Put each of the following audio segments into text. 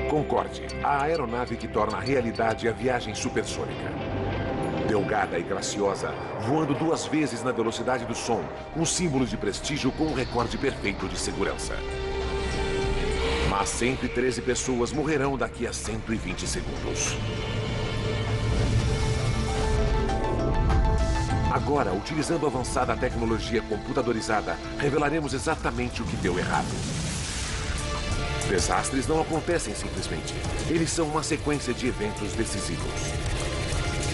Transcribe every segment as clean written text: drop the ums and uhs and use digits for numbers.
Concorde, a aeronave que torna realidade a viagem supersônica. Delgada e graciosa, voando 2 vezes na velocidade do som, um símbolo de prestígio com um recorde perfeito de segurança. Mas 113 pessoas morrerão daqui a 120 segundos. Agora, utilizando avançada tecnologia computadorizada, revelaremos exatamente o que deu errado. Desastres não acontecem simplesmente. Eles são uma sequência de eventos decisivos.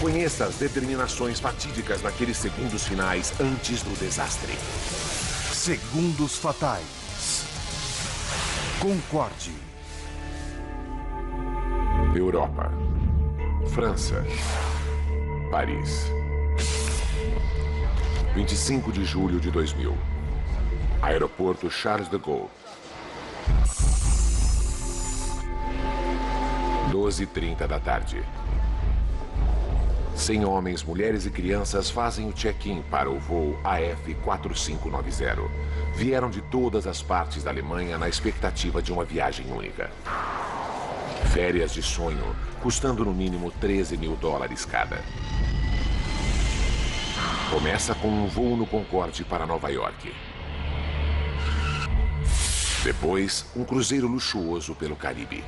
Conheça as determinações fatídicas naqueles segundos finais antes do desastre. Segundos fatais. Concorde. Europa. França. Paris. 25 de julho de 2000. Aeroporto Charles de Gaulle. 12h30 da tarde. 100 homens, mulheres e crianças fazem o check-in para o voo AF4590. Vieram de todas as partes da Alemanha na expectativa de uma viagem única. Férias de sonho, custando no mínimo $13 mil cada. Começa com um voo no Concorde para Nova York. Depois, um cruzeiro luxuoso pelo Caribe.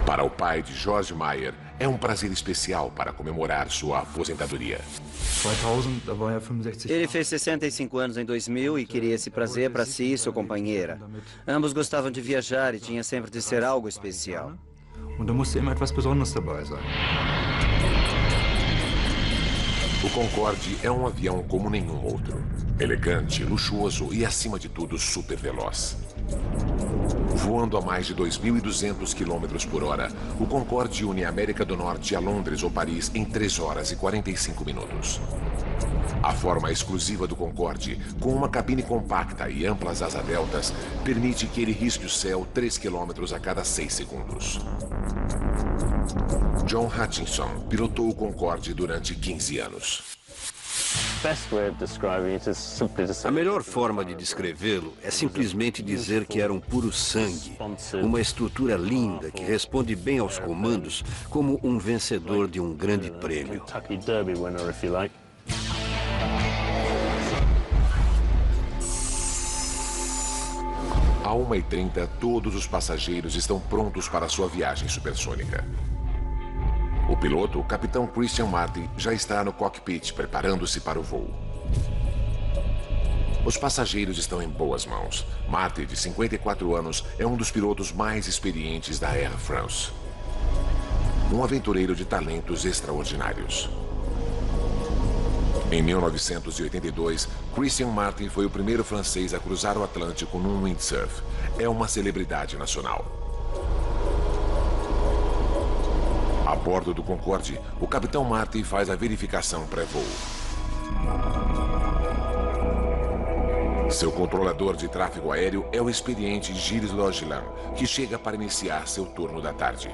Para o pai de George Meyer, é um prazer especial para comemorar sua aposentadoria. Ele fez 65 anos em 2000 e queria esse prazer para si e sua companheira. Ambos gostavam de viajar e tinha sempre de ser algo especial. O Concorde é um avião como nenhum outro. Elegante, luxuoso e, acima de tudo, super veloz. Voando a mais de 2.200 km por hora, o Concorde une a América do Norte a Londres ou Paris em 3 horas e 45 minutos. A forma exclusiva do Concorde, com uma cabine compacta e amplas asas deltas, permite que ele risque o céu 3 km a cada 6 segundos. John Hutchinson pilotou o Concorde durante 15 anos. A melhor forma de descrevê-lo é simplesmente dizer que era um puro sangue. Uma estrutura linda que responde bem aos comandos como um vencedor de um grande prêmio. À 1h30, todos os passageiros estão prontos para sua viagem supersônica. O piloto, o capitão Christian Marty, já está no cockpit preparando-se para o voo. Os passageiros estão em boas mãos. Marty, de 54 anos, é um dos pilotos mais experientes da Air France. Um aventureiro de talentos extraordinários. Em 1982, Christian Marty foi o primeiro francês a cruzar o Atlântico num windsurf. É uma celebridade nacional. A bordo do Concorde, o capitão Marty faz a verificação pré-voo. Seu controlador de tráfego aéreo é o experiente Gilles Logilin, que chega para iniciar seu turno da tarde.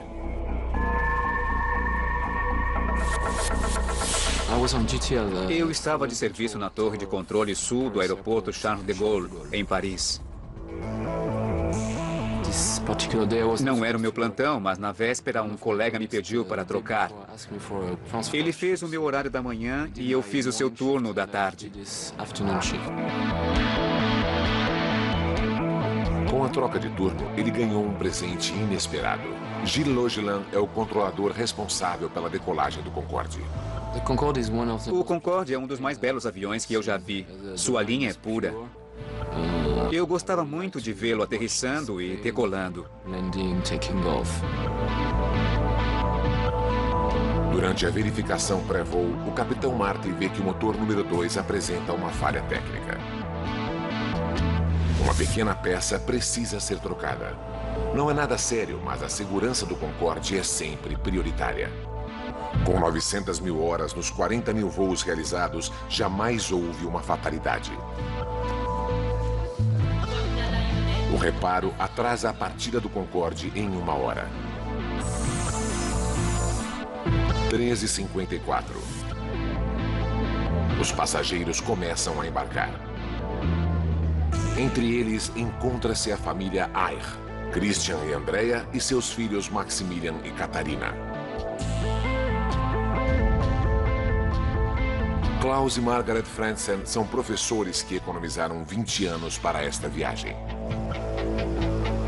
Eu estava de serviço na torre de controle sul do aeroporto Charles de Gaulle, em Paris. Não era o meu plantão, mas na véspera um colega me pediu para trocar. Ele fez o meu horário da manhã e eu fiz o seu turno da tarde. Com a troca de turno, ele ganhou um presente inesperado. Gilles Logilin é o controlador responsável pela decolagem do Concorde. O Concorde é um dos mais belos aviões que eu já vi. Sua linha é pura. Eu gostava muito de vê-lo aterrissando e decolando. Durante a verificação pré-voo, o capitão Marty vê que o motor número 2 apresenta uma falha técnica. Uma pequena peça precisa ser trocada. Não é nada sério, mas a segurança do Concorde é sempre prioritária. Com 900 mil horas nos 40 mil voos realizados, jamais houve uma fatalidade. O reparo atrasa a partida do Concorde em 1 hora. 13h54. Os passageiros começam a embarcar. Entre eles, encontra-se a família Air, Christian e Andrea e seus filhos Maximilian e Catarina. Klaus e Margaret Franzen são professores que economizaram 20 anos para esta viagem.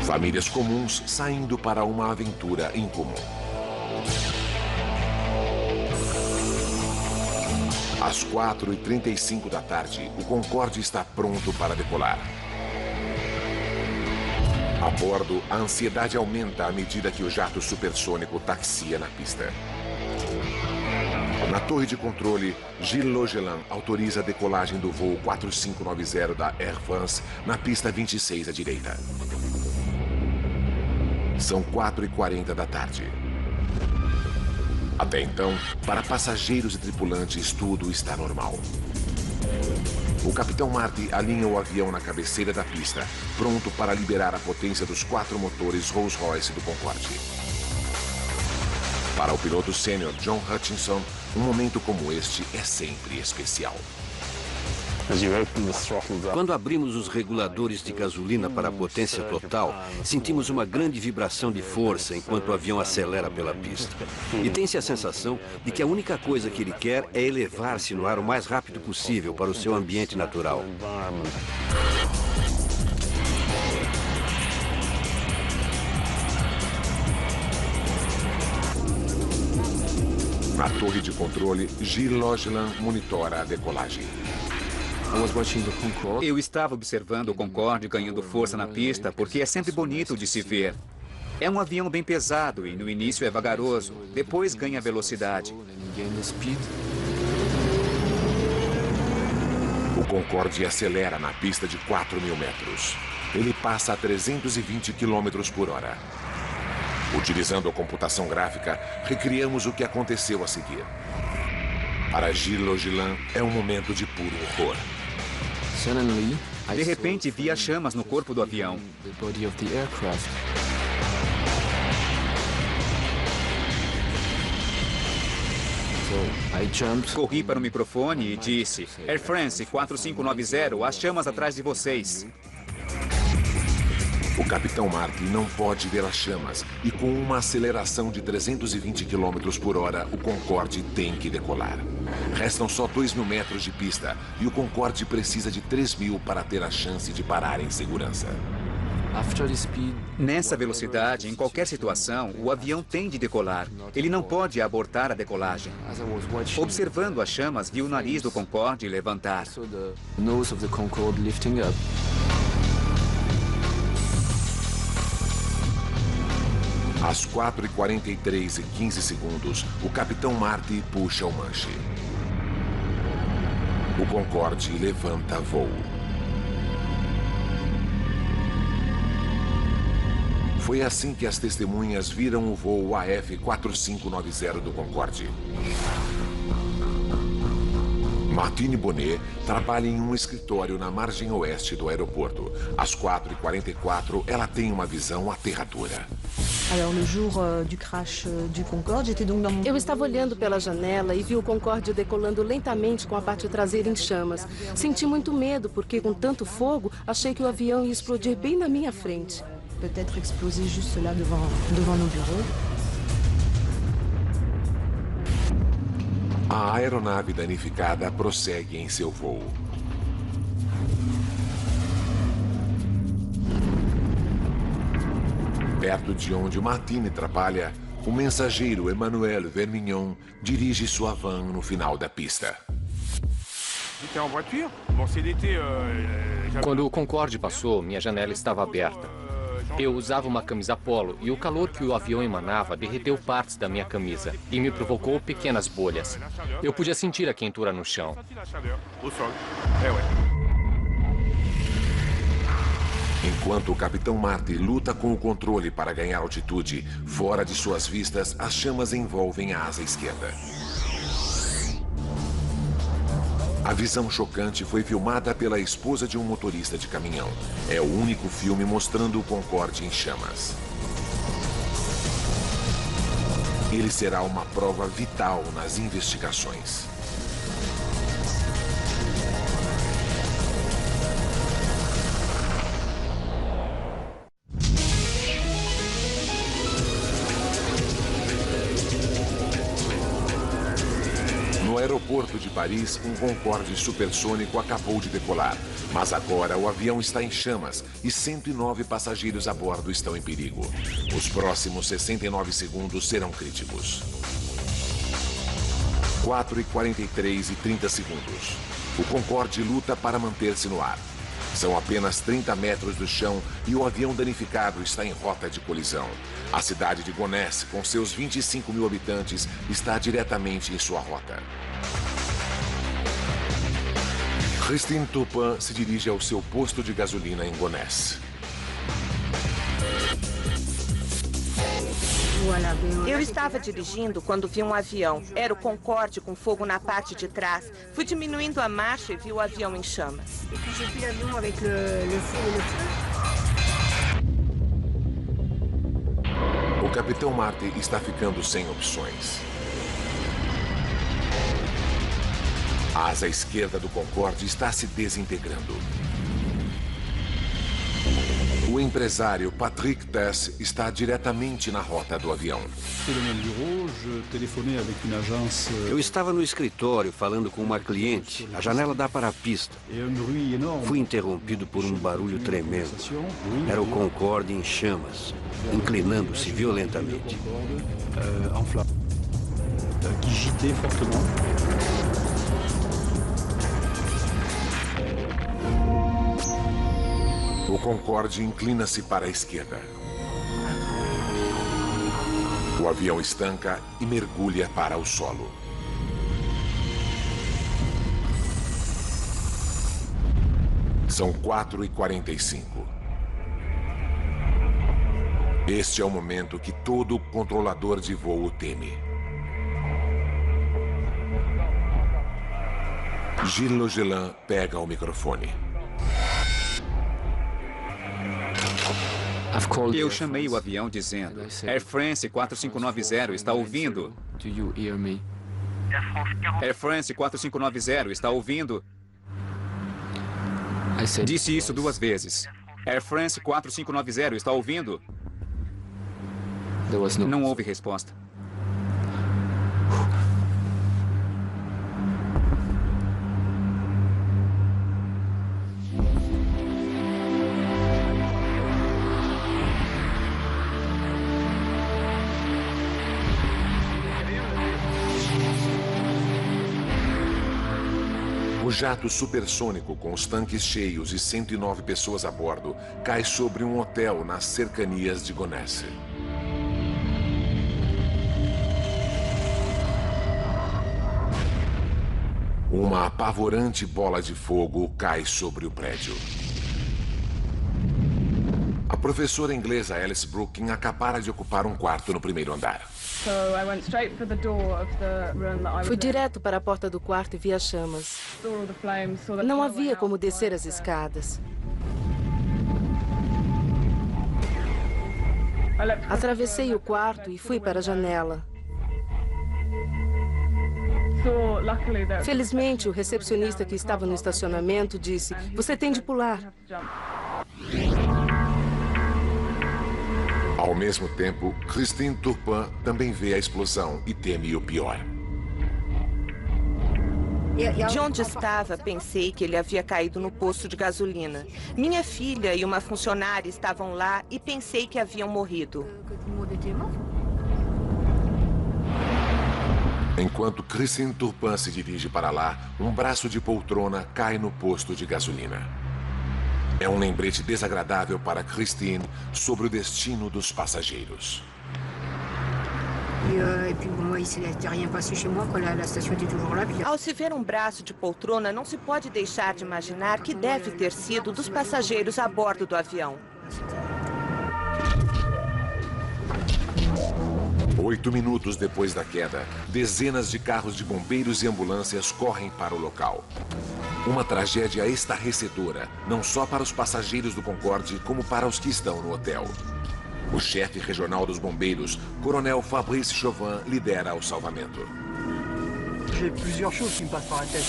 Famílias comuns saindo para uma aventura incomum. Às 4h35 da tarde, o Concorde está pronto para decolar. A bordo, a ansiedade aumenta à medida que o jato supersônico taxia na pista. Na torre de controle, Gilles Logelin autoriza a decolagem do voo 4590 da Air France na pista 26 à direita. São 4h40 da tarde. Até então, para passageiros e tripulantes, tudo está normal. O capitão Marty alinha o avião na cabeceira da pista, pronto para liberar a potência dos 4 motores Rolls-Royce do Concorde. Para o piloto sênior John Hutchinson, um momento como este é sempre especial. Quando abrimos os reguladores de gasolina para a potência total, sentimos uma grande vibração de força enquanto o avião acelera pela pista. E tem-se a sensação de que a única coisa que ele quer é elevar-se no ar o mais rápido possível para o seu ambiente natural. Na torre de controle, Gilles Logelin monitora a decolagem. Eu estava observando o Concorde ganhando força na pista porque é sempre bonito de se ver. É um avião bem pesado e no início é vagaroso, depois ganha velocidade. O Concorde acelera na pista de 4.000 metros. Ele passa a 320 km por hora. Utilizando a computação gráfica, recriamos o que aconteceu a seguir. Para Gilles Logelin, é um momento de puro horror. De repente, vi as chamas no corpo do avião. Corri para o microfone e disse: Air France 4590, as chamas atrás de vocês. O capitão Marty não pode ver as chamas e com uma aceleração de 320 km por hora, o Concorde tem que decolar. Restam só 2.000 metros de pista e o Concorde precisa de 3.000 para ter a chance de parar em segurança. Nessa velocidade, em qualquer situação, o avião tem de decolar. Ele não pode abortar a decolagem. Observando as chamas, vi o nariz do Concorde levantar. Às 4h43 e 15 segundos, o capitão Marty puxa o manche. O Concorde levanta voo. Foi assim que as testemunhas viram o voo AF4590 do Concorde. Martine Bonnet trabalha em um escritório na margem oeste do aeroporto. Às 4h44, ela tem uma visão aterradora. Eu estava olhando pela janela e vi o Concorde decolando lentamente com a parte traseira em chamas. Senti muito medo porque, com tanto fogo, achei que o avião ia explodir bem na minha frente. Peut-être exploser juste là devant nos bureaux. A aeronave danificada prossegue em seu voo. Perto de onde Martine trabalha, o mensageiro Emmanuel Vermignon dirige sua van no final da pista. Quando o Concorde passou, minha janela estava aberta. Eu usava uma camisa polo e o calor que o avião emanava derreteu partes da minha camisa e me provocou pequenas bolhas. Eu podia sentir a quentura no chão. Enquanto o capitão Marty luta com o controle para ganhar altitude, fora de suas vistas, as chamas envolvem a asa esquerda. A visão chocante foi filmada pela esposa de um motorista de caminhão. É o único filme mostrando o Concorde em chamas. Ele será uma prova vital nas investigações. aeroporto de Paris, um Concorde supersônico acabou de decolar. Mas agora o avião está em chamas e 109 passageiros a bordo estão em perigo. Os próximos 69 segundos serão críticos. 4h43 e 30 segundos. O Concorde luta para manter-se no ar. São apenas 30 metros do chão e o avião danificado está em rota de colisão. A cidade de Gonesse, com seus 25 mil habitantes, está diretamente em sua rota. Christine Turpin se dirige ao seu posto de gasolina em Gonesse. Eu estava dirigindo quando vi um avião. Era o Concorde com fogo na parte de trás. Fui diminuindo a marcha e vi o avião em chamas. O capitão Marty está ficando sem opções. A asa esquerda do Concorde está se desintegrando. O empresário Patrick Tess está diretamente na rota do avião. Eu estava no escritório falando com uma cliente. A janela dá para a pista. Fui interrompido por um barulho tremendo. Era o Concorde em chamas, inclinando-se violentamente. O Concorde inclina-se para a esquerda. O avião estanca e mergulha para o solo. São 4h45. Este é o momento que todo controlador de voo teme. Gilles Logelin pega o microfone. Eu chamei o avião dizendo: Air France 4590 está ouvindo. Air France 4590 está ouvindo. Disse isso 2 vezes. Air France 4590 está ouvindo. Não houve resposta. O jato supersônico com os tanques cheios e 109 pessoas a bordo cai sobre um hotel nas cercanias de Gonesse. Uma apavorante bola de fogo cai sobre o prédio. A professora inglesa Alice Brooking acabara de ocupar um quarto no primeiro andar. Fui direto para a porta do quarto e vi as chamas. Não havia como descer as escadas. Atravessei o quarto e fui para a janela. Felizmente, o recepcionista que estava no estacionamento disse: "Você tem de pular." Ao mesmo tempo, Christine Turpin também vê a explosão e teme o pior. De onde estava, pensei que ele havia caído no posto de gasolina. Minha filha e uma funcionária estavam lá e pensei que haviam morrido. Enquanto Christine Turpin se dirige para lá, um braço de poltrona cai no posto de gasolina. É um lembrete desagradável para Christine sobre o destino dos passageiros. Ao se ver um braço de poltrona, não se pode deixar de imaginar que deve ter sido dos passageiros a bordo do avião. 8 minutos depois da queda, dezenas de carros de bombeiros e ambulâncias correm para o local. Uma tragédia estarrecedora, não só para os passageiros do Concorde, como para os que estão no hotel. O chefe regional dos bombeiros, Coronel Fabrice Chauvin, lidera o salvamento. J'ai plusieurs choses qui me passent par la tête.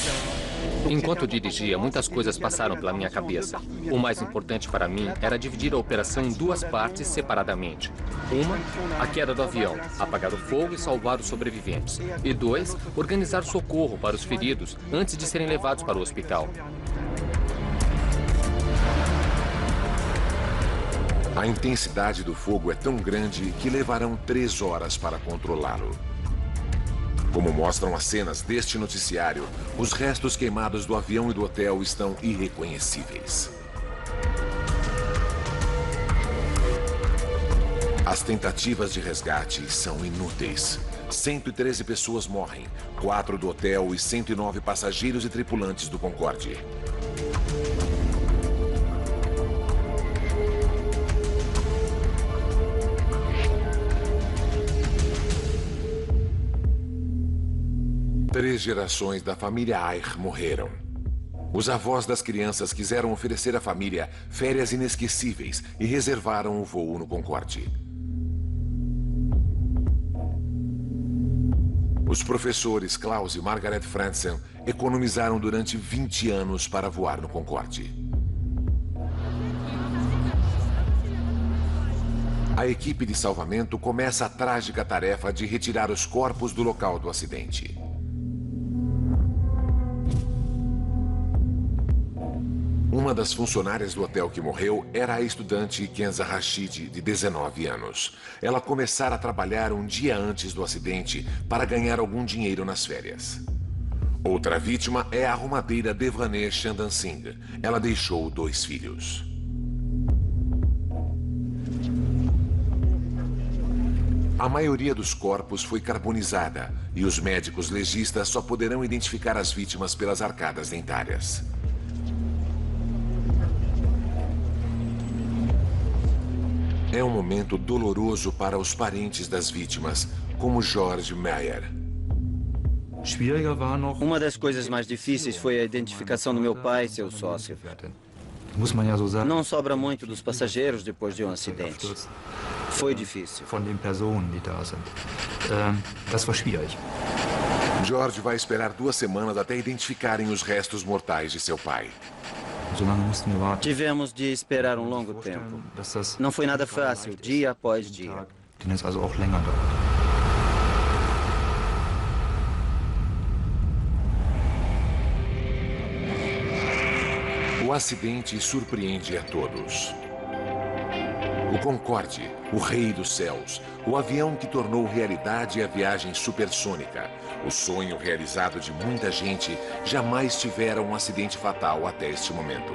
Enquanto dirigia, muitas coisas passaram pela minha cabeça. O mais importante para mim era dividir a operação em duas partes separadamente. Uma, a queda do avião, apagar o fogo e salvar os sobreviventes. E dois, organizar socorro para os feridos antes de serem levados para o hospital. A intensidade do fogo é tão grande que levarão 3 horas para controlá-lo. Como mostram as cenas deste noticiário, os restos queimados do avião e do hotel estão irreconhecíveis. As tentativas de resgate são inúteis. 113 pessoas morrem, 4 do hotel e 109 passageiros e tripulantes do Concorde. Três gerações da família Ayer morreram. Os avós das crianças quiseram oferecer à família férias inesquecíveis e reservaram o voo no Concorde. Os professores Klaus e Margaret Franzen economizaram durante 20 anos para voar no Concorde. A equipe de salvamento começa a trágica tarefa de retirar os corpos do local do acidente. Uma das funcionárias do hotel que morreu era a estudante Kenza Rashid, de 19 anos. Ela começara a trabalhar um dia antes do acidente para ganhar algum dinheiro nas férias. Outra vítima é a arrumadeira Devraneh Chandan Singh. Ela deixou 2 filhos. A maioria dos corpos foi carbonizada e os médicos legistas só poderão identificar as vítimas pelas arcadas dentárias. É um momento doloroso para os parentes das vítimas, como George Meyer. Uma das coisas mais difíceis foi a identificação do meu pai e seu sócio. Não sobra muito dos passageiros depois de um acidente. Foi difícil. George vai esperar 2 semanas até identificarem os restos mortais de seu pai. Tivemos de esperar um longo tempo. Não foi nada fácil, dia após dia. O acidente surpreende a todos. O Concorde, o rei dos céus, o avião que tornou realidade a viagem supersônica, o sonho realizado de muita gente, jamais tivera um acidente fatal até este momento.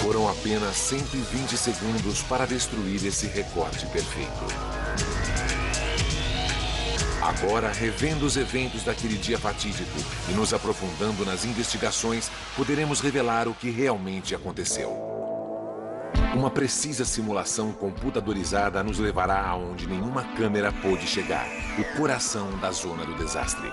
Foram apenas 120 segundos para destruir esse recorde perfeito. Agora, revendo os eventos daquele dia fatídico e nos aprofundando nas investigações, poderemos revelar o que realmente aconteceu. Uma precisa simulação computadorizada nos levará aonde nenhuma câmera pôde chegar, o coração da zona do desastre.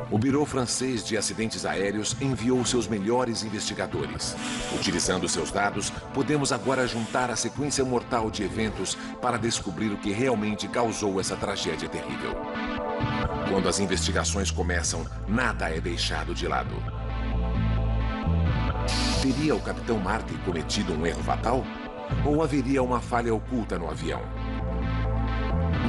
O Bureau Francês de Acidentes Aéreos enviou seus melhores investigadores. Utilizando seus dados, podemos agora juntar a sequência mortal de eventos para descobrir o que realmente causou essa tragédia terrível. Quando as investigações começam, nada é deixado de lado. Teria o capitão Marty cometido um erro fatal? Ou haveria uma falha oculta no avião?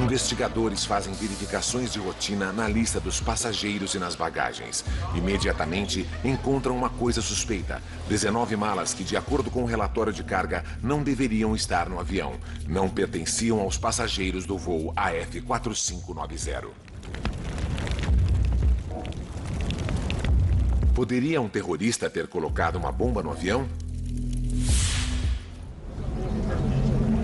Investigadores fazem verificações de rotina na lista dos passageiros e nas bagagens. Imediatamente encontram uma coisa suspeita: 19 malas que, de acordo com o relatório de carga, não deveriam estar no avião. Não pertenciam aos passageiros do voo AF4590. Poderia um terrorista ter colocado uma bomba no avião?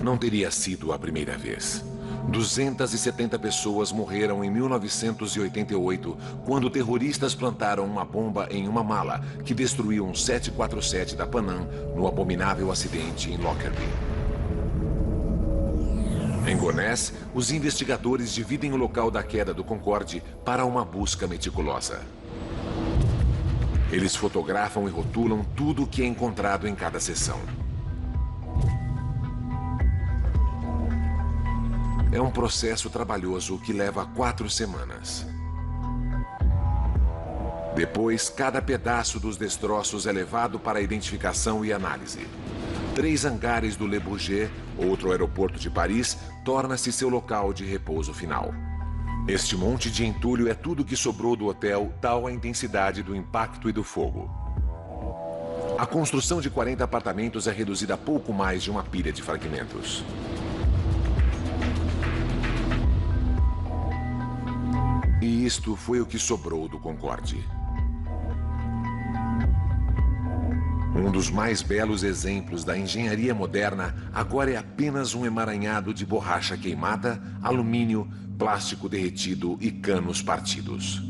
Não teria sido a primeira vez. 270 pessoas morreram em 1988, quando terroristas plantaram uma bomba em uma mala que destruiu um 747 da Pan Am no abominável acidente em Lockerbie. Em Gonesse, os investigadores dividem o local da queda do Concorde para uma busca meticulosa. Eles fotografam e rotulam tudo o que é encontrado em cada seção. É um processo trabalhoso que leva 4 semanas. Depois, cada pedaço dos destroços é levado para identificação e análise. 3 hangares do Le Bourget, outro aeroporto de Paris, torna-se seu local de repouso final. Este monte de entulho é tudo que sobrou do hotel, tal a intensidade do impacto e do fogo. A construção de 40 apartamentos é reduzida a pouco mais de uma pilha de fragmentos. E isto foi o que sobrou do Concorde. Um dos mais belos exemplos da engenharia moderna agora é apenas um emaranhado de borracha queimada, alumínio, plástico derretido e canos partidos.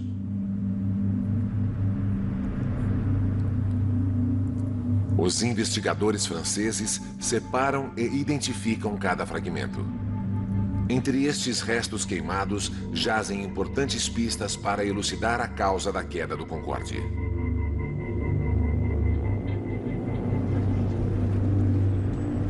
Os investigadores franceses separam e identificam cada fragmento. Entre estes restos queimados jazem importantes pistas para elucidar a causa da queda do Concorde.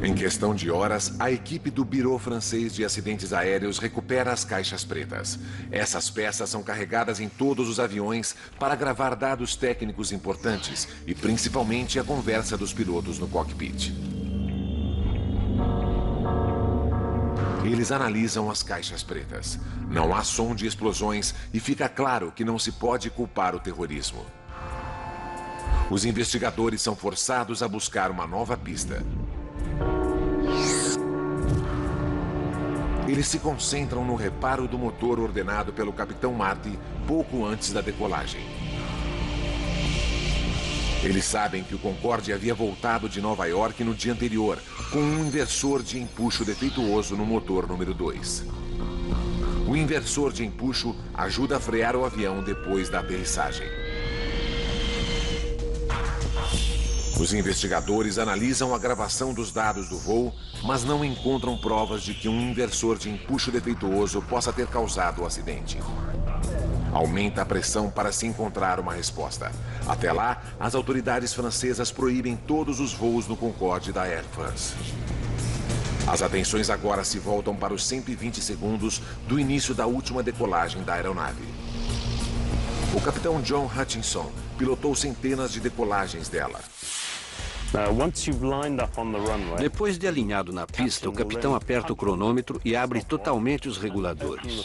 Em questão de horas, a equipe do Bureau Francês de Acidentes Aéreos recupera as caixas pretas. Essas peças são carregadas em todos os aviões para gravar dados técnicos importantes e principalmente a conversa dos pilotos no cockpit. Eles analisam as caixas pretas. Não há som de explosões e fica claro que não se pode culpar o terrorismo. Os investigadores são forçados a buscar uma nova pista. Eles se concentram no reparo do motor ordenado pelo capitão Marty pouco antes da decolagem. Eles sabem que o Concorde havia voltado de Nova York no dia anterior, com um inversor de empuxo defeituoso no motor número 2. O inversor de empuxo ajuda a frear o avião depois da aterrissagem. Os investigadores analisam a gravação dos dados do voo, mas não encontram provas de que um inversor de empuxo defeituoso possa ter causado o acidente. Aumenta a pressão para se encontrar uma resposta. Até lá, as autoridades francesas proíbem todos os voos no Concorde da Air France. As atenções agora se voltam para os 120 segundos do início da última decolagem da aeronave. O capitão John Hutchinson pilotou centenas de decolagens dela. Depois de alinhado na pista, o capitão aperta o cronômetro e abre totalmente os reguladores.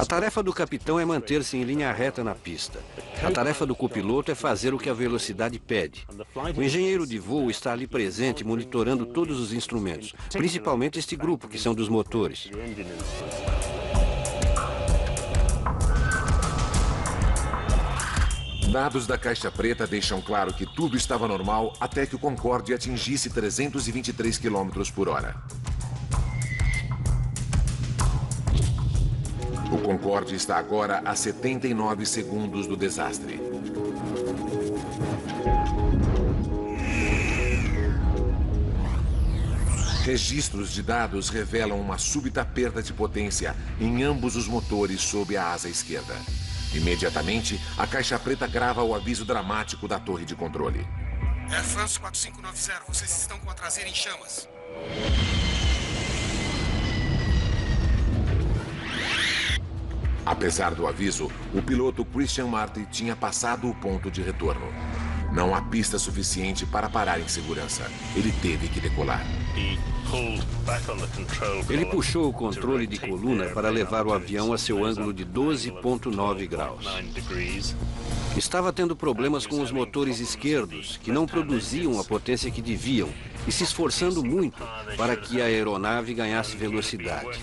A tarefa do capitão é manter-se em linha reta na pista. A tarefa do copiloto é fazer o que a velocidade pede. O engenheiro de voo está ali presente, monitorando todos os instrumentos, principalmente este grupo, que são dos motores. Dados da caixa preta deixam claro que tudo estava normal até que o Concorde atingisse 323 km por hora. O Concorde está agora a 79 segundos do desastre. Registros de dados revelam uma súbita perda de potência em ambos os motores sob a asa esquerda. Imediatamente, a caixa preta grava o aviso dramático da torre de controle. Air France 4590, vocês estão com a traseira em chamas. Apesar do aviso, o piloto Christian Marty tinha passado o ponto de retorno. Não há pista suficiente para parar em segurança. Ele teve que decolar. Ele puxou o controle de coluna para levar o avião a seu ângulo de 12,9 graus. Estava tendo problemas com os motores esquerdos, que não produziam a potência que deviam, e se esforçando muito para que a aeronave ganhasse velocidade.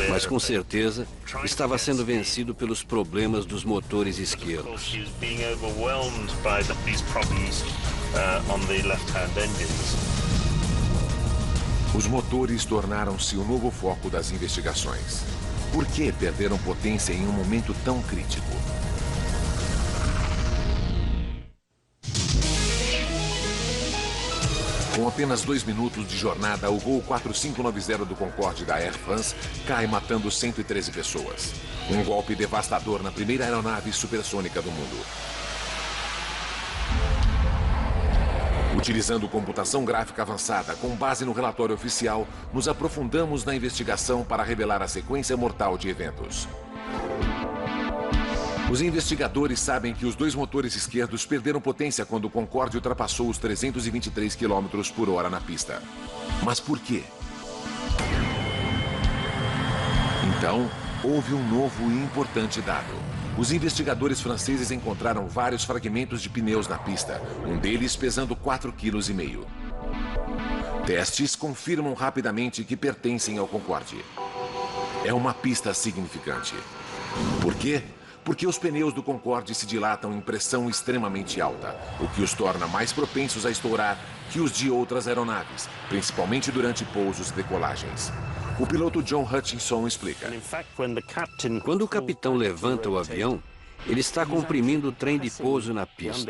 Mas com certeza estava sendo vencido pelos problemas dos motores esquerdos. Os motores tornaram-se o novo foco das investigações. Por que perderam potência em um momento tão crítico? Com apenas 2 minutos de jornada, o voo 4590 do Concorde da Air France cai matando 113 pessoas. Um golpe devastador na primeira aeronave supersônica do mundo. Utilizando computação gráfica avançada com base no relatório oficial, nos aprofundamos na investigação para revelar a sequência mortal de eventos. Os investigadores sabem que os dois motores esquerdos perderam potência quando o Concorde ultrapassou os 323 km/h na pista. Mas por quê? Então, houve um novo e importante dado. Os investigadores franceses encontraram vários fragmentos de pneus na pista, um deles pesando 4,5 kg. Testes confirmam rapidamente que pertencem ao Concorde. É uma pista significante. Por quê? Porque os pneus do Concorde se dilatam em pressão extremamente alta, o que os torna mais propensos a estourar que os de outras aeronaves, principalmente durante pousos e decolagens. O piloto John Hutchinson explica. Quando o capitão levanta o avião, ele está comprimindo o trem de pouso na pista.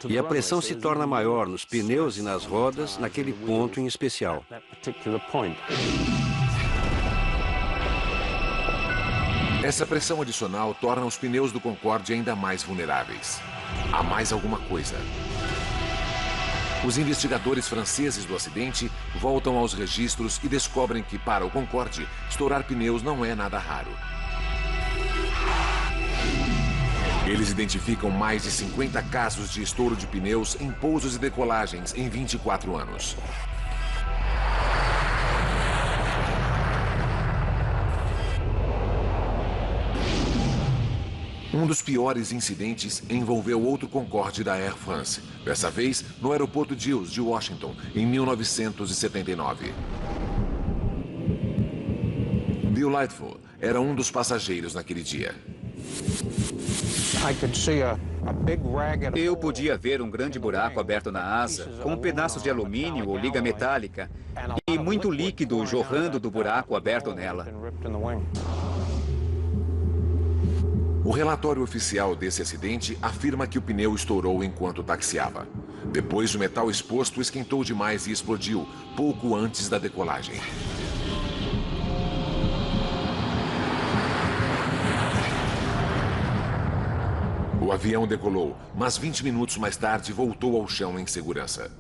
E a pressão se torna maior nos pneus e nas rodas naquele ponto em especial. Essa pressão adicional torna os pneus do Concorde ainda mais vulneráveis. Há mais alguma coisa. Os investigadores franceses do acidente voltam aos registros e descobrem que, para o Concorde, estourar pneus não é nada raro. Eles identificam mais de 50 casos de estouro de pneus em pousos e decolagens em 24 anos. Um dos piores incidentes envolveu outro Concorde da Air France, dessa vez no aeroporto Dulles, de Washington, em 1979. Bill Lightfoot era um dos passageiros naquele dia. Eu podia ver um grande buraco aberto na asa, com pedaços de alumínio ou liga metálica, e muito líquido jorrando do buraco aberto nela. O relatório oficial desse acidente afirma que o pneu estourou enquanto taxiava. Depois, o metal exposto esquentou demais e explodiu, pouco antes da decolagem. O avião decolou, mas 20 minutos mais tarde voltou ao chão em segurança.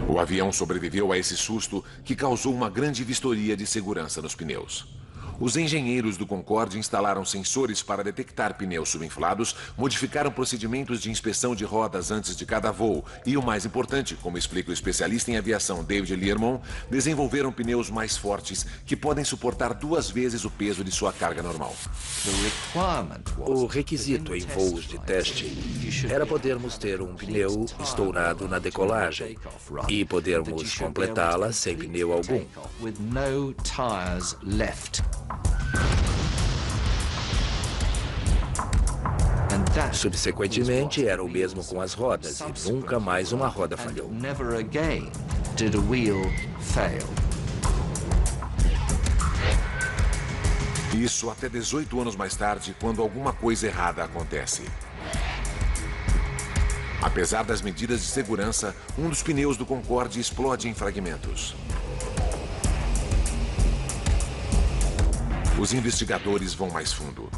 O avião sobreviveu a esse susto que causou uma grande vistoria de segurança nos pneus. Os engenheiros do Concorde instalaram sensores para detectar pneus subinflados, modificaram procedimentos de inspeção de rodas antes de cada voo e, o mais importante, como explica o especialista em aviação David Learmonth, desenvolveram pneus mais fortes que podem suportar 2 vezes o peso de sua carga normal. O requisito em voos de teste era podermos ter um pneu estourado na decolagem e podermos completá-la sem pneu algum. Subsequentemente, era o mesmo com as rodas e nunca mais uma roda falhou. Isso até 18 anos mais tarde, quando alguma coisa errada acontece. Apesar das medidas de segurança, um dos pneus do Concorde explode em fragmentos. Os investigadores vão mais fundo.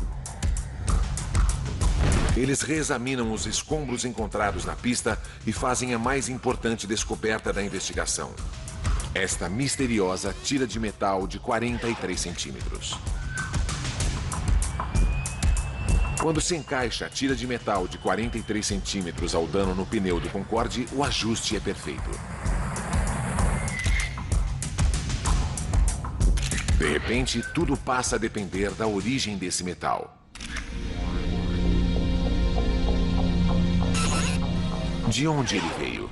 Eles reexaminam os escombros encontrados na pista e fazem a mais importante descoberta da investigação. Esta misteriosa tira de metal de 43 centímetros. Quando se encaixa a tira de metal de 43 centímetros ao dano no pneu do Concorde, o ajuste é perfeito. De repente, tudo passa a depender da origem desse metal. De onde ele veio?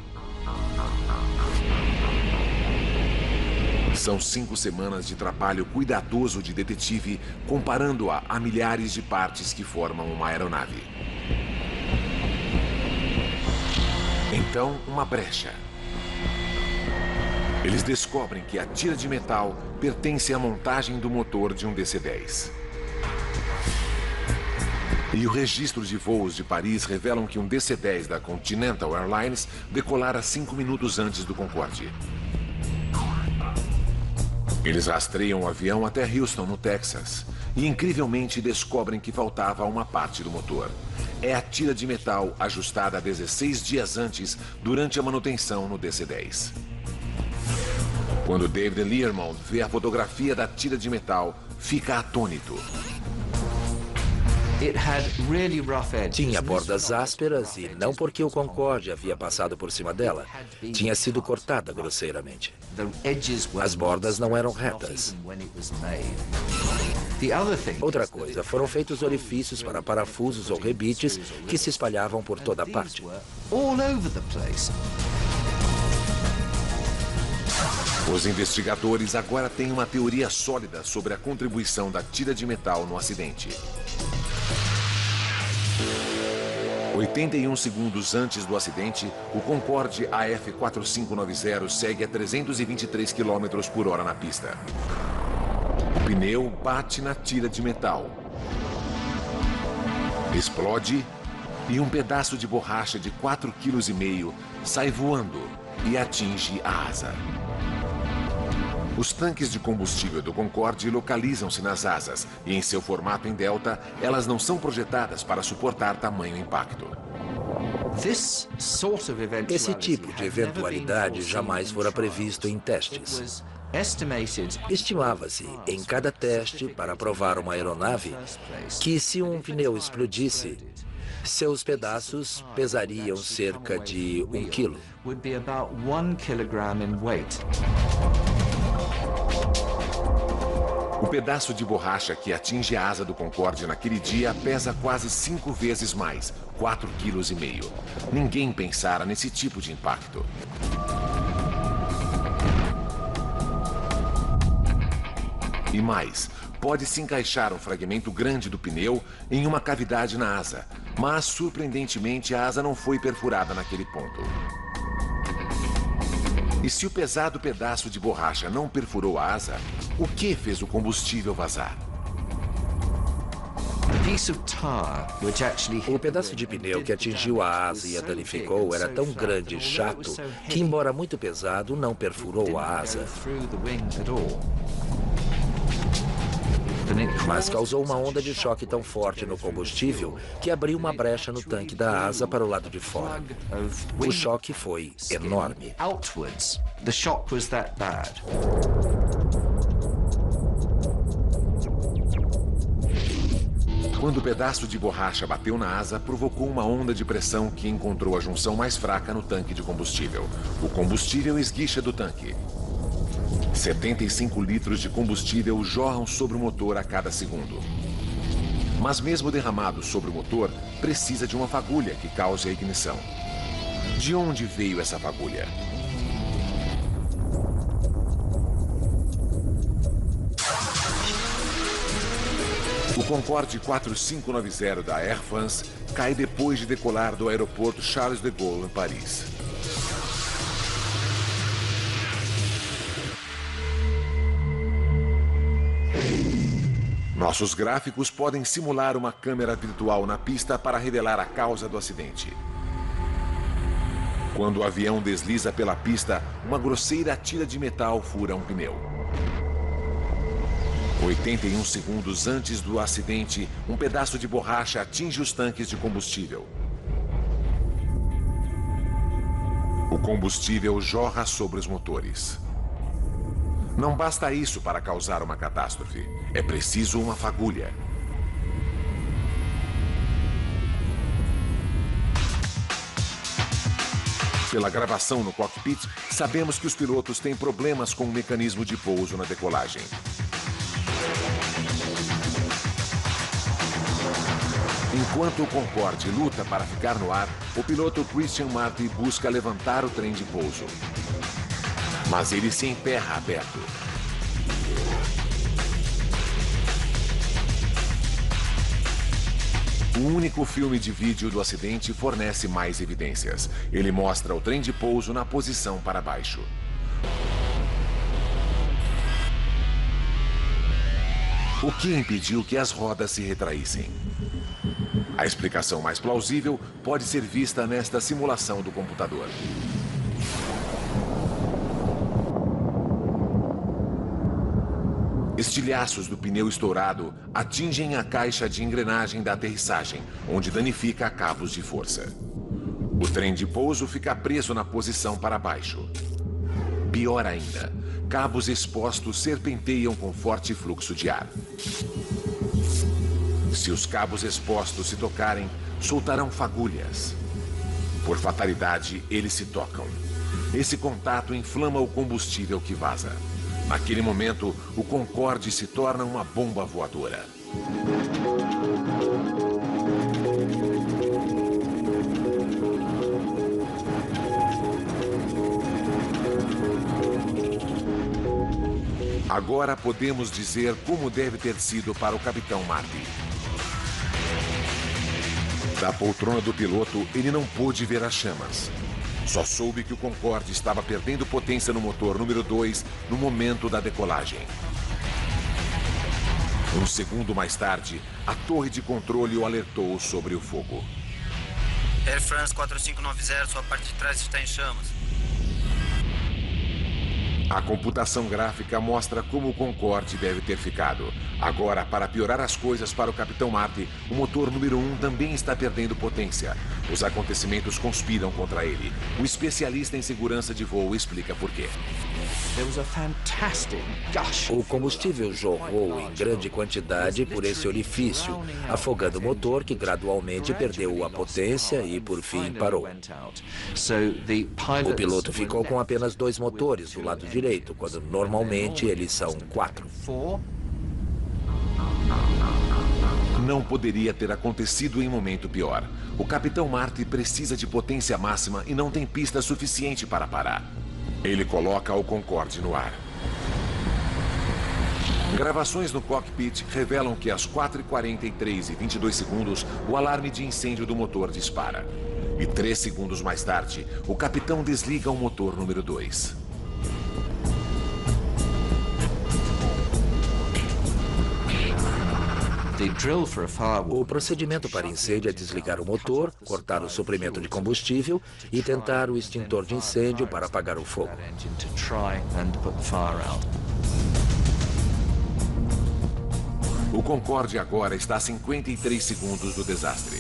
São 5 semanas de trabalho cuidadoso de detetive, comparando-a a milhares de partes que formam uma aeronave. Então, uma brecha. Eles descobrem que a tira de metal pertence à montagem do motor de um DC-10. E o registro de voos de Paris revelam que um DC-10 da Continental Airlines decolara 5 minutos antes do Concorde. Eles rastreiam o avião até Houston, no Texas, e incrivelmente descobrem que faltava uma parte do motor. é a tira de metal ajustada 16 dias antes durante a manutenção no DC-10. Quando David Learmonth vê a fotografia da tira de metal, fica atônito. Tinha bordas ásperas e não porque o Concorde havia passado por cima dela. Tinha sido cortada grosseiramente. As bordas não eram retas. Outra coisa, foram feitos orifícios para parafusos ou rebites que se espalhavam por toda a parte. Os investigadores agora têm uma teoria sólida sobre a contribuição da tira de metal no acidente. 81 segundos antes do acidente, o Concorde AF4590 segue a 323 km por hora na pista. O pneu bate na tira de metal. Explode e um pedaço de borracha de 4,5 kg sai voando e atinge a asa. Os tanques de combustível do Concorde localizam-se nas asas e, em seu formato em delta, elas não são projetadas para suportar tamanho impacto. Esse tipo de eventualidade jamais fora previsto em testes. Estimava-se, em cada teste para provar uma aeronave, que se um pneu explodisse, seus pedaços pesariam cerca de 1 quilo. O pedaço de borracha que atinge a asa do Concorde naquele dia pesa quase 5 vezes mais, 4,5 kg. Ninguém pensara nesse tipo de impacto. E mais, pode-se encaixar um fragmento grande do pneu em uma cavidade na asa, mas, surpreendentemente, a asa não foi perfurada naquele ponto. E se o pesado pedaço de borracha não perfurou a asa, o que fez o combustível vazar? O pedaço de pneu que atingiu a asa e a danificou era tão grande e chato que, embora muito pesado, não perfurou a asa. Mas causou uma onda de choque tão forte no combustível que abriu uma brecha no tanque da asa para o lado de fora. O choque foi enorme. Quando o pedaço de borracha bateu na asa, provocou uma onda de pressão que encontrou a junção mais fraca no tanque de combustível. O combustível esguicha do tanque. 75 litros de combustível jorram sobre o motor a cada segundo. Mas mesmo derramado sobre o motor, precisa de uma fagulha que cause a ignição. De onde veio essa fagulha? O Concorde 4590 da Air France cai depois de decolar do aeroporto Charles de Gaulle, em Paris. Nossos gráficos podem simular uma câmera virtual na pista para revelar a causa do acidente. Quando o avião desliza pela pista, uma grosseira tira de metal fura um pneu. 81 segundos antes do acidente, um pedaço de borracha atinge os tanques de combustível. O combustível jorra sobre os motores. Não basta isso para causar uma catástrofe. É preciso uma fagulha. Pela gravação no cockpit, sabemos que os pilotos têm problemas com o mecanismo de pouso na decolagem. Enquanto o Concorde luta para ficar no ar, o piloto Christian Marty busca levantar o trem de pouso. Mas ele se emperra aberto. O único filme de vídeo do acidente fornece mais evidências. Ele mostra o trem de pouso na posição para baixo. O que impediu que as rodas se retraíssem? A explicação mais plausível pode ser vista nesta simulação do computador. Estilhaços do pneu estourado atingem a caixa de engrenagem da aterrissagem, onde danifica cabos de força. O trem de pouso fica preso na posição para baixo. Pior ainda, cabos expostos serpenteiam com forte fluxo de ar. Se os cabos expostos se tocarem, soltarão fagulhas. Por fatalidade, eles se tocam. Esse contato inflama o combustível que vaza. Naquele momento, o Concorde se torna uma bomba voadora. Agora podemos dizer como deve ter sido para o Capitão Marty. Da poltrona do piloto, ele não pôde ver as chamas. Só soube que o Concorde estava perdendo potência no motor número 2 no momento da decolagem. Um segundo mais tarde, a torre de controle o alertou sobre o fogo. Air France 4590, sua parte de trás está em chamas. A computação gráfica mostra como o Concorde deve ter ficado. Agora, para piorar as coisas para o Capitão Marty, o motor número 1 também está perdendo potência. Os acontecimentos conspiram contra ele. O especialista em segurança de voo explica por quê. O combustível jorrou em grande quantidade por esse orifício, afogando o motor, que gradualmente perdeu a potência e, por fim, parou. O piloto ficou com apenas 2 motores do lado direito, quando normalmente eles são 4. Não poderia ter acontecido em momento pior. O Capitão Marty precisa de potência máxima e não tem pista suficiente para parar. Ele coloca o Concorde no ar. Gravações no cockpit revelam que às 4h43 e 22 segundos, o alarme de incêndio do motor dispara. E 3 segundos mais tarde, o capitão desliga o motor número 2. O procedimento para incêndio é desligar o motor, cortar o suprimento de combustível e tentar o extintor de incêndio para apagar o fogo. O Concorde agora está a 53 segundos do desastre.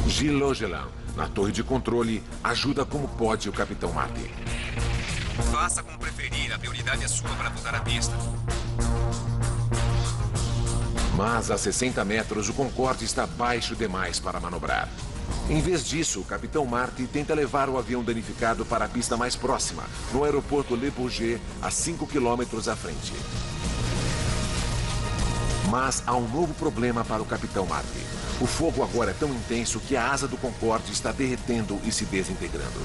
Gilles Logelan, na torre de controle, ajuda como pode o Capitão Marty. Faça como preferir, a prioridade é sua para voltar à pista. Mas a 60 metros, o Concorde está baixo demais para manobrar. Em vez disso, o Capitão Marty tenta levar o avião danificado para a pista mais próxima, no aeroporto Le Bourget, a 5 quilômetros à frente. Mas há um novo problema para o Capitão Marty. O fogo agora é tão intenso que a asa do Concorde está derretendo e se desintegrando.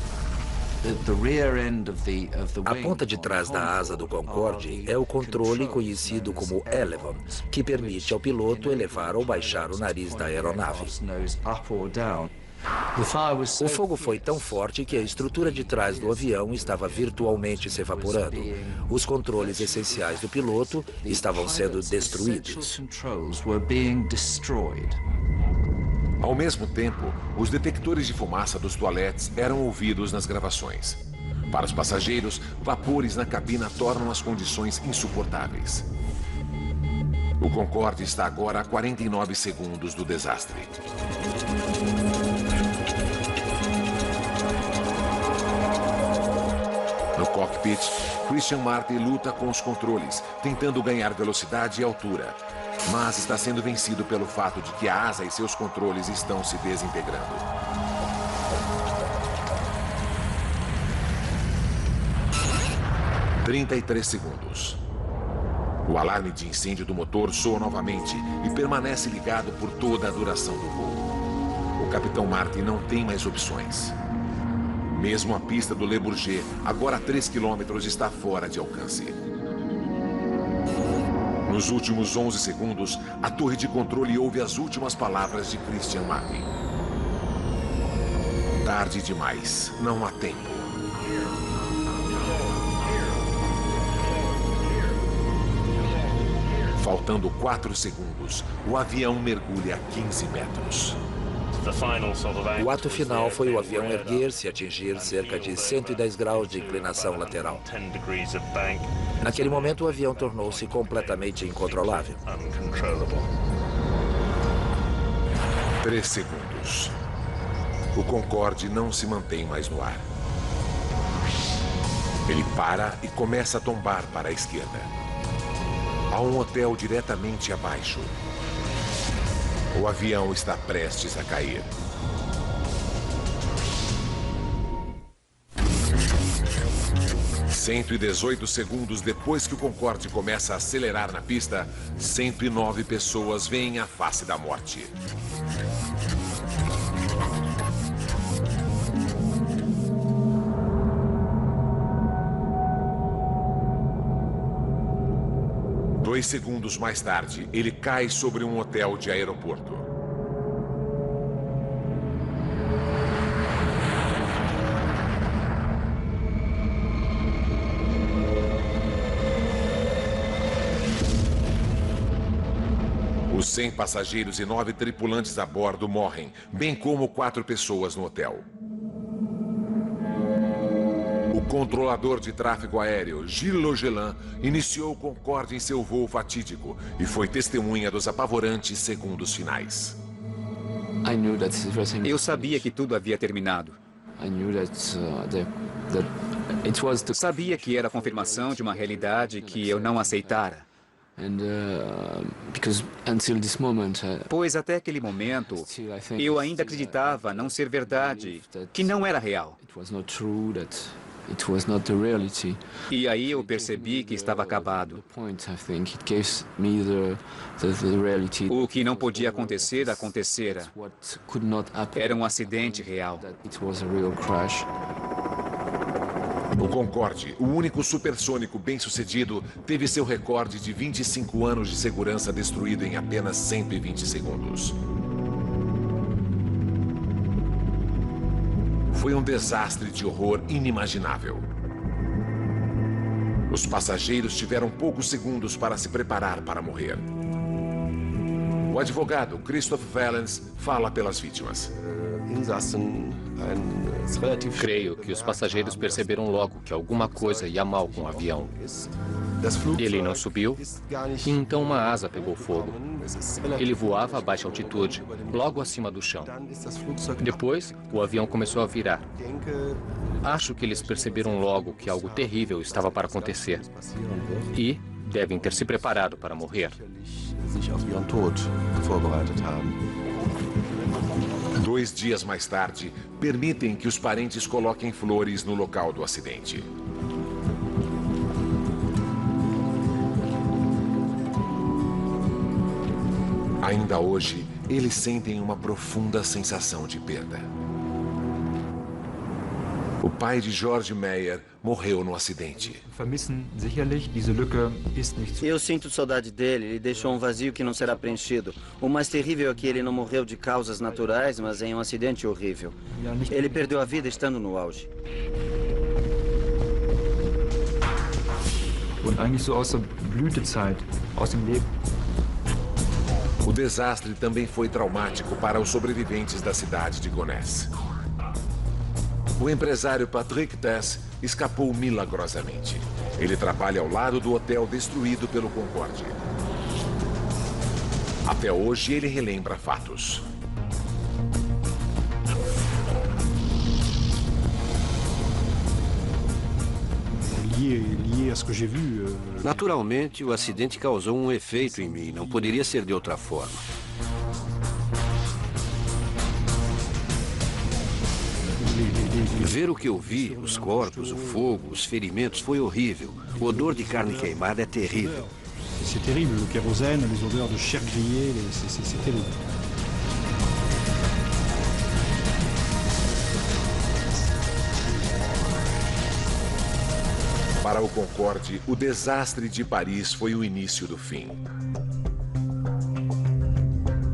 A ponta de trás da asa do Concorde é o controle conhecido como Elevon, que permite ao piloto elevar ou baixar o nariz da aeronave. O fogo foi tão forte que a estrutura de trás do avião estava virtualmente se evaporando. Os controles essenciais do piloto estavam sendo destruídos. Ao mesmo tempo, os detectores de fumaça dos toaletes eram ouvidos nas gravações. Para os passageiros, vapores na cabina tornam as condições insuportáveis. O Concorde está agora a 49 segundos do desastre. No cockpit, Christian Marty luta com os controles, tentando ganhar velocidade e altura. Mas está sendo vencido pelo fato de que a asa e seus controles estão se desintegrando. – 33 segundos. O alarme de incêndio do motor soa novamente e permanece ligado por toda a duração do voo. O Capitão Marty não tem mais opções. Mesmo a pista do Le Bourget, agora a 3 quilômetros, está fora de alcance. Nos últimos 11 segundos, a torre de controle ouve as últimas palavras de Christian Marty. Tarde demais, não há tempo. Faltando 4 segundos, o avião mergulha a 15 metros. O ato final foi o avião erguer-se e atingir cerca de 110 graus de inclinação lateral. Naquele momento, o avião tornou-se completamente incontrolável. 3 segundos. O Concorde não se mantém mais no ar. Ele para e começa a tombar para a esquerda. Há um hotel diretamente abaixo. O avião está prestes a cair. "118 segundos depois que o Concorde começa a acelerar na pista, 109 pessoas veem a face da morte. Dois segundos mais tarde, ele cai sobre um hotel de aeroporto. Os 100 passageiros e 9 tripulantes a bordo morrem, bem como 4 pessoas no hotel. O controlador de tráfego aéreo, Gilles Logelin, iniciou o Concorde em seu voo fatídico e foi testemunha dos apavorantes segundos finais. Eu sabia que tudo havia terminado. Sabia que era a confirmação de uma realidade que eu não aceitara. Pois até aquele momento, eu ainda acreditava não ser verdade, que não era real. E aí eu percebi que estava acabado. O que não podia acontecer, acontecera. Era um acidente real. O Concorde, o único supersônico bem-sucedido, teve seu recorde de 25 anos de segurança destruído em apenas 120 segundos. Foi um desastre de horror inimaginável. Os passageiros tiveram poucos segundos para se preparar para morrer. O advogado Christoph Valens fala pelas vítimas. Creio que os passageiros perceberam logo que alguma coisa ia mal com o avião. Ele não subiu, e então uma asa pegou fogo. Ele voava a baixa altitude, logo acima do chão. Depois, o avião começou a virar. Acho que eles perceberam logo que algo terrível estava para acontecer. E devem ter se preparado para morrer. 2 dias mais tarde, permitem que os parentes coloquem flores no local do acidente. Ainda hoje, eles sentem uma profunda sensação de perda. O pai de George Meyer morreu no acidente. Eu sinto saudade dele. Ele deixou um vazio que não será preenchido. O mais terrível é que ele não morreu de causas naturais, mas em um acidente horrível. Ele perdeu a vida estando no auge. O desastre também foi traumático para os sobreviventes da cidade de Gonesse. O empresário Patrick Tess escapou milagrosamente. Ele trabalha ao lado do hotel destruído pelo Concorde. Até hoje, ele relembra fatos. Naturalmente, o acidente causou um efeito em mim. Não poderia ser de outra forma. Ver o que eu vi, os corpos, o fogo, os ferimentos, foi horrível. O odor de carne queimada é terrível. C'est terrible, le kérosène, les odeurs de chair grillée, c'est terrible. Para o Concorde, o desastre de Paris foi o início do fim.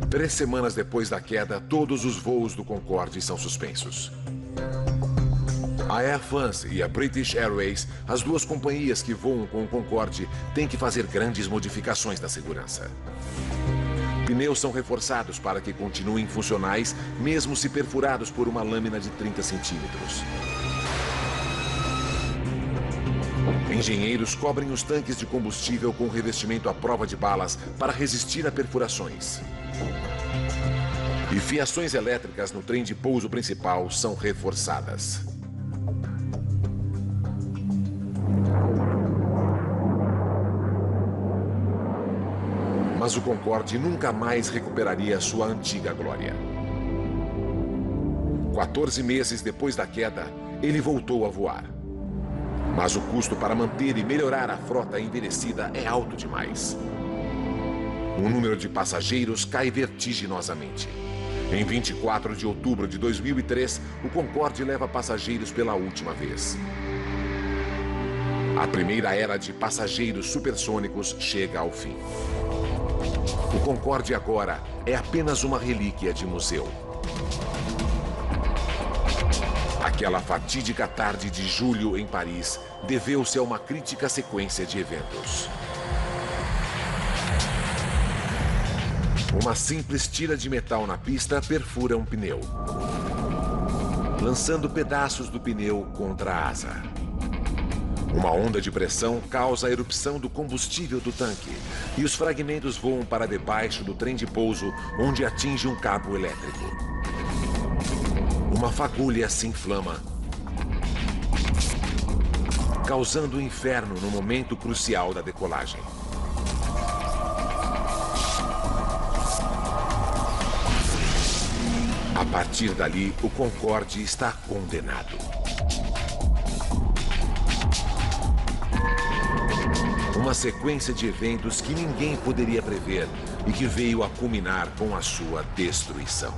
3 semanas depois da queda, todos os voos do Concorde são suspensos. A Air France e a British Airways, as duas companhias que voam com o Concorde, têm que fazer grandes modificações da segurança. Pneus são reforçados para que continuem funcionais, mesmo se perfurados por uma lâmina de 30 centímetros. Engenheiros cobrem os tanques de combustível com revestimento à prova de balas para resistir a perfurações. E fiações elétricas no trem de pouso principal são reforçadas. Mas o Concorde nunca mais recuperaria sua antiga glória. 14 meses depois da queda, ele voltou a voar. Mas o custo para manter e melhorar a frota envelhecida é alto demais. O número de passageiros cai vertiginosamente. Em 24 de outubro de 2003, o Concorde leva passageiros pela última vez. A primeira era de passageiros supersônicos chega ao fim. O Concorde agora é apenas uma relíquia de museu. Aquela fatídica tarde de julho em Paris deveu-se a uma crítica sequência de eventos. Uma simples tira de metal na pista perfura um pneu, lançando pedaços do pneu contra a asa. Uma onda de pressão causa a erupção do combustível do tanque e os fragmentos voam para debaixo do trem de pouso, onde atinge um cabo elétrico. Uma fagulha se inflama, causando um inferno no momento crucial da decolagem. A partir dali, o Concorde está condenado. Uma sequência de eventos que ninguém poderia prever e que veio a culminar com a sua destruição.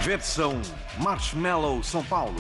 Versão Marshmallow São Paulo.